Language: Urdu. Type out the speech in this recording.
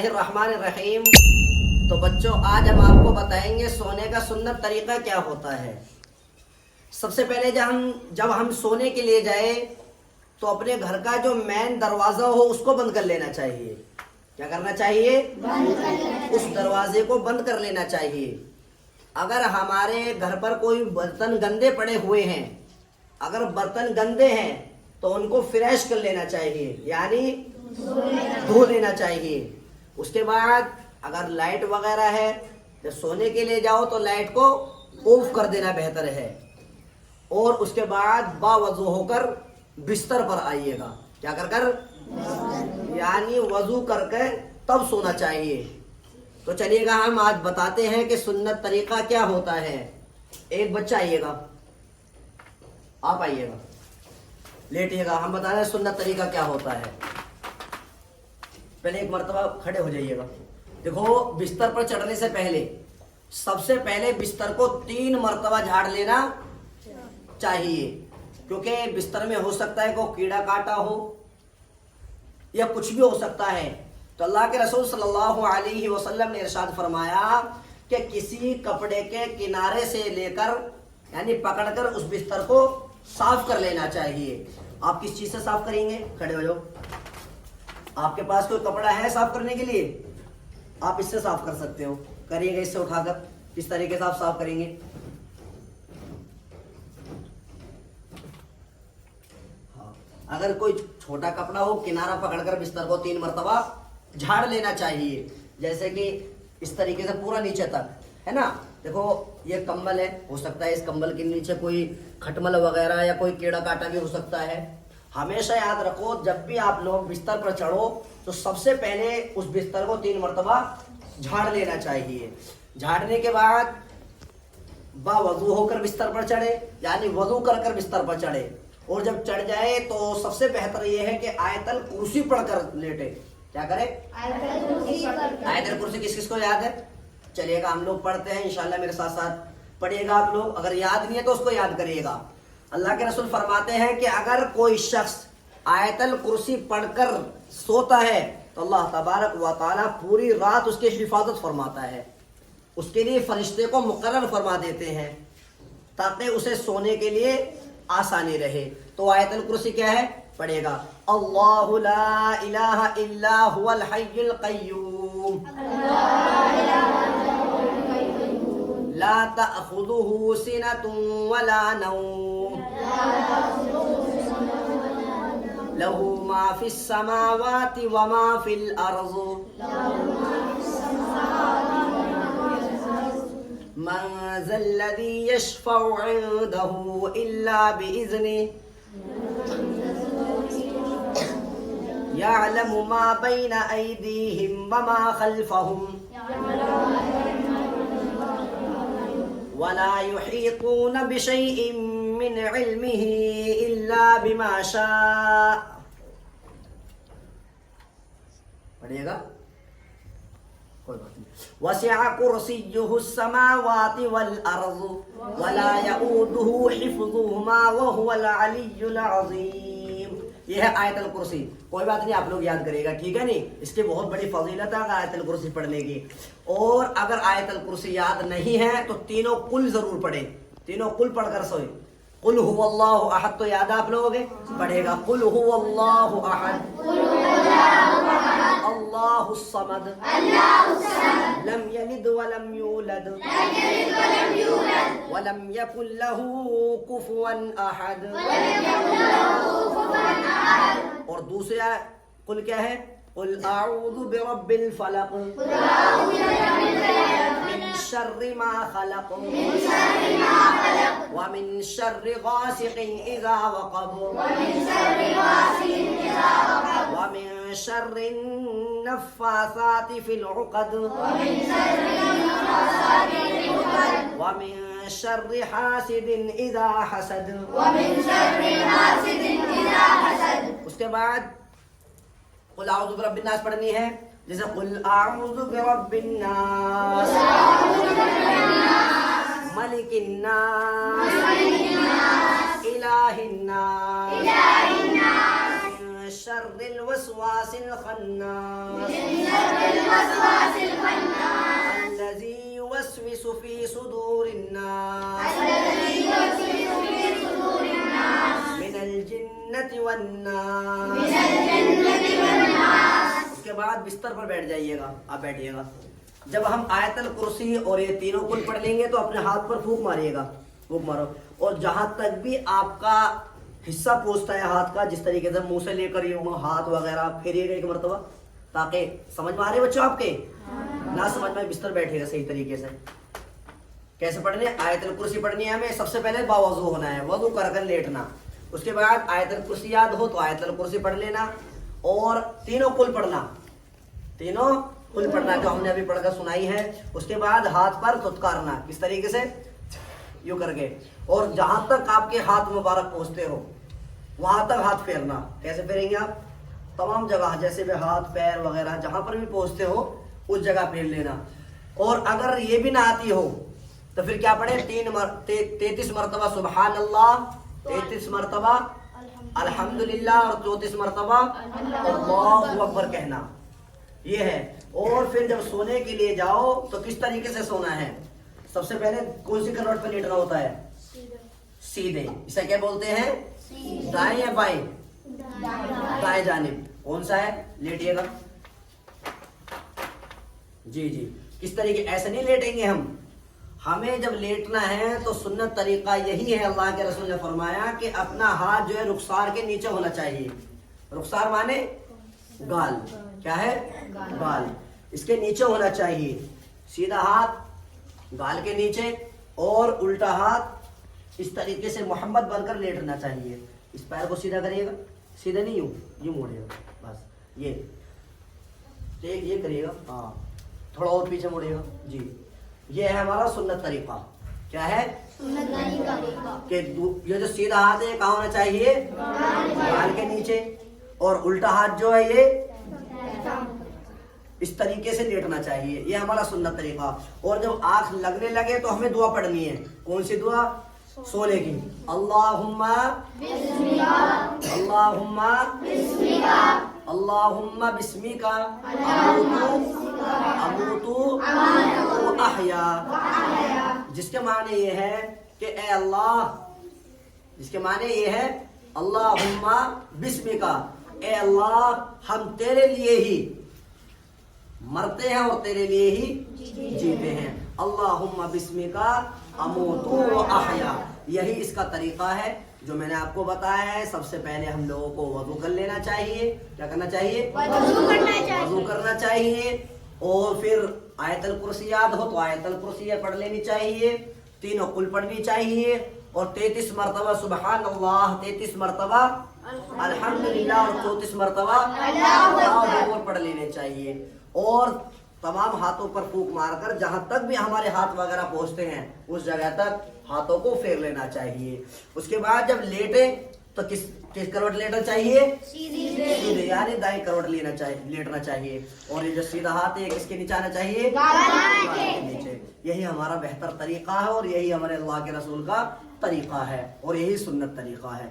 اللہ الرحمن الرحیم۔ تو بچوں آج ہم آپ کو بتائیں گے سونے کا سنت طریقہ کیا ہوتا ہے۔ سب سے پہلے جب ہم سونے کے لیے جائیں تو اپنے گھر کا جو مین دروازہ ہو اس کو بند کر لینا چاہیے۔ کیا کرنا چاہیے؟ اس دروازے کو بند کر لینا چاہیے۔ اگر ہمارے گھر پر کوئی برتن گندے پڑے ہوئے ہیں، اگر برتن گندے ہیں تو ان کو فریش کر لینا چاہیے، یعنی دھو لینا چاہیے۔ اس کے بعد اگر لائٹ وغیرہ ہے، جب سونے کے لیے جاؤ تو لائٹ کو آف کر دینا بہتر ہے، اور اس کے بعد باوضو ہو کر بستر پر آئیے گا۔ کیا کر یعنی وضو کر کے تب سونا چاہیے۔ تو چلیے گا ہم آج بتاتے ہیں کہ سنت طریقہ کیا ہوتا ہے۔ ایک بچہ آئیے گا، آپ آئیے گا، لیٹیے گا، ہم بتا رہے ہیں سنت طریقہ کیا ہوتا ہے۔ پہلے ایک مرتبہ کھڑے ہو جائیے گا۔ دیکھو بستر پر چڑھنے سے پہلے سب سے پہلے بستر کو 3 مرتبہ جھاڑ لینا چاہیے، کیونکہ بستر میں ہو سکتا ہے کوئی کیڑا کاٹا ہو یا کچھ بھی ہو سکتا ہے۔ تو اللہ کے رسول صلی اللہ علیہ وسلم نے ارشاد فرمایا کہ کسی کپڑے کے کنارے سے لے کر یعنی پکڑ کر اس بستر کو صاف کر لینا چاہیے۔ آپ کس چیز سے صاف کریں گے؟ کھڑے ہو جاؤ۔ آپ کے پاس کوئی کپڑا ہے صاف کرنے کے لیے؟ آپ اس سے صاف کر سکتے ہو، کریے گا اس سے اٹھا کر۔ کس طریقے سے آپ صاف کریں گے؟ اگر کوئی چھوٹا کپڑا ہو کنارہ پکڑ کر بستر کو 3 مرتبہ جھاڑ لینا چاہیے، جیسے کہ اس طریقے سے پورا نیچے تک، ہے نا۔ دیکھو یہ کمبل ہے، ہو سکتا ہے اس کمبل کے نیچے کوئی کھٹمل وغیرہ یا کوئی کیڑا کاٹا بھی ہو سکتا ہے۔ ہمیشہ یاد رکھو جب بھی آپ لوگ بستر پر چڑھو تو سب سے پہلے اس بستر کو 3 مرتبہ جھاڑ لینا چاہیے۔ جھاڑنے کے بعد باوضو ہو کر بستر پر چڑھے، یعنی وضو کر کر بستر پر چڑھے، اور جب چڑھ جائے تو سب سے بہتر یہ ہے کہ آیت الکرسی پڑھ کر لیٹے۔ کیا کرے؟ آیت الکرسی کس کس کو یاد ہے؟ چلیے گا ہم لوگ پڑھتے ہیں، انشاءاللہ میرے ساتھ ساتھ پڑھیے گا آپ لوگ۔ اگر یاد نہیں ہے تو اس کو یاد کریے گا۔ اللہ کے رسول فرماتے ہیں کہ اگر کوئی شخص آیت الکرسی پڑھ کر سوتا ہے تو اللہ تبارک و تعالیٰ پوری رات اس کی حفاظت فرماتا ہے، اس کے لیے فرشتے کو مقرر فرما دیتے ہیں تاکہ اسے سونے کے لیے آسانی رہے۔ تو آیت الکرسی کیا ہے؟ پڑھے گا اللہ لا الہ الا هو الحی القیوم لا تأخذه سنة ولا نوم له ما في السماوات وما في الأرض من ذا الذي يشفع عنده إلا بإذنه يعلم ما بين أيديهم وما خلفهم ولا يحيطون بشيء من علمه إلا بما شاء۔ پڑھیے گا، کوئی بات نہیں۔ وسع كرسيه السماوات والأرض ولا يؤوده حفظهما وهو العلي العظيم۔ یہ ہے آیت الکرسی۔ کوئی بات نہیں، آپ لوگ یاد کریے گا، ٹھیک ہے نہیں؟ اس کی بہت بڑی فضیلت ہے آیت الکرسی پڑھنے کی۔ اور اگر آیت الکرسی یاد نہیں ہے تو تینوں قل ضرور پڑھیں، تینوں قل پڑھ کر سوئے۔ قل هو اللہ احد تو یاد آپ لوگوں کے پڑھے گا، قل هو اللہ احد اللہ الصمد لم یلد ولم یولد ولم یکن له کفوا احد۔ اور دوسرا قل کیا ہے؟ قل اعوذ برب الفلق من شر ما خلق ومن شر غاسق اذا وقب ومن شر النفاثات في العقد ومن شر حاسد اذا حسد۔ اس کے بعد قل اعوذ برب الناس پڑھنی ہے، جیسے قل اعوذ برب الناس ملک الناس الہ الناس من شر الوسواس الوسواس الخناس الذي يوسوس في صدور الناس من الجنة والناس. اس کے بعد بستر پر بیٹھ جائیے گا. آپ بیٹھیے گا. جب ہم آیت الکرسی اور یہ تینوں کل پڑھ لیں گے تو اپنے ہاتھ پر پھونک ماریے گا. پھونک مارو. اور جہاں تک بھی آپ کا حصہ پہنچتا ہے ہاتھ کا, جس طریقے سے منہ سے لے کر یہ ہاتھ وغیرہ پھیریے گا ایک مرتبہ, تاکہ سمجھ میں آ رہے بچوں آپ کے, نہ سمجھ میں بستر بیٹھے گا صحیح طریقے سے. کیسے پڑھنے؟ آیت الکرسی پڑھنی ہے ہمیں. سب سے پہلے باوضو ہونا ہے, وضو کر کر لیٹنا. اس کے بعد آیت الکرسی یاد ہو تو آیت الکرسی پڑھ لینا, اور تینوں کل پڑھنا. تینوں کل پڑھنا جو ہم نے ابھی پڑھ کر سنائی ہے. اس کے بعد ہاتھ پر تھتکارنا کس طریقے سے, یوں کر کے, اور جہاں تک آپ کے ہاتھ مبارک پہنچتے ہو وہاں تک ہاتھ پھیرنا. کیسے پھیریں گے آپ؟ تمام جگہ جیسے بھی ہاتھ پیر وغیرہ جہاں پر بھی پہنچتے ہو اس جگہ پھیر لینا. اور اگر یہ بھی نہ آتی ہو تو پھر کیا پڑھیں؟ 33 مرتبہ سبحان اللہ, 33 مرتبہ الحمدللہ, اور 34 مرتبہ اللہ اکبر کہنا. یہ ہے. اور پھر جب سونے کے لیے جاؤ تو کس طریقے سے سونا ہے؟ سب سے پہلے کون سی کروٹ پہ لیٹنا ہوتا ہے؟ سیدھے. اسے کیا بولتے ہیں؟ دائیں یا بائیں؟ دائیں جانب. کون سا ہے؟ لیٹیے گا. جی جی. کس طریقے؟ ایسے نہیں لیٹیں گے ہم. ہمیں جب لیٹنا ہے تو سنت طریقہ یہی ہے. اللہ کے رسول نے فرمایا کہ اپنا ہاتھ جو ہے رخسار کے نیچے ہونا چاہیے. رخسار مانے گال. کیا ہے؟ گال. اس کے نیچے ہونا چاہیے. سیدھا ہاتھ گال کے نیچے, اور الٹا ہاتھ اس طریقے سے محمد بن کر لیٹنا چاہیے. اس پیر کو سیدھا کریے گا. سیدھا نہیں, یوں موڑے گا بس. یہ کریے گا. ہاں, تھوڑا اور پیچھے موڑے گا. جی. یہ ہے ہمارا سنت طریقہ. کیا ہے؟ کہ یہ جو سیدھا ہاتھ ہے کہاں ہونا چاہیے؟ گال کے نیچے. اور الٹا ہاتھ جو ہے یہ اس طریقے سے لیٹنا چاہیے. یہ ہمارا سنت طریقہ. اور جب آنکھ لگنے لگے تو ہمیں دعا پڑھنی ہے. کون سی دعا؟ سونے کی. اللہم بسمک اموت احیا. جس کے معنی یہ ہے کہ اے اللہ, جس کے معنی یہ ہے اللہم بسمک, اے اللہ ہم تیرے لیے ہی مرتے ہیں اور تیرے لیے ہی جیتے ہیں. اللہم بسمک اموت احیا. یہی اس کا طریقہ ہے جو میں نے آپ کو بتایا ہے. سب سے پہلے ہم لوگوں کو وضو کر لینا چاہیے. کیا کرنا چاہیے؟ وضو کرنا چاہیے. اور پھر آیت الکرسی یاد ہو تو آیت الکرسی پڑھ لینی چاہیے. تینوں کل پڑھنی چاہیے. اور 33 مرتبہ سبحان اللہ, 33 مرتبہ الحمدللہ, اور 34 مرتبہ اللہ اکبر پڑھ لینے چاہیے. اور تمام ہاتھوں پر پھونک مار کر جہاں تک بھی ہمارے ہاتھ وغیرہ پہنچتے ہیں اس جگہ تک ہاتھوں کو پھیر لینا چاہیے. اس کے بعد جب لیٹے تو کس کروٹ لیٹنا چاہیے؟ سیدھے, یعنی دائیں کروٹ لیٹنا چاہیے. اور یہ جو سیدھا ہاتھ ہے کس کے نیچے آنا چاہیے؟ گال کے نیچے. یہی ہمارا بہتر طریقہ ہے, اور یہی ہمارے اللہ کے رسول کا طریقہ ہے, اور یہی سنت طریقہ ہے.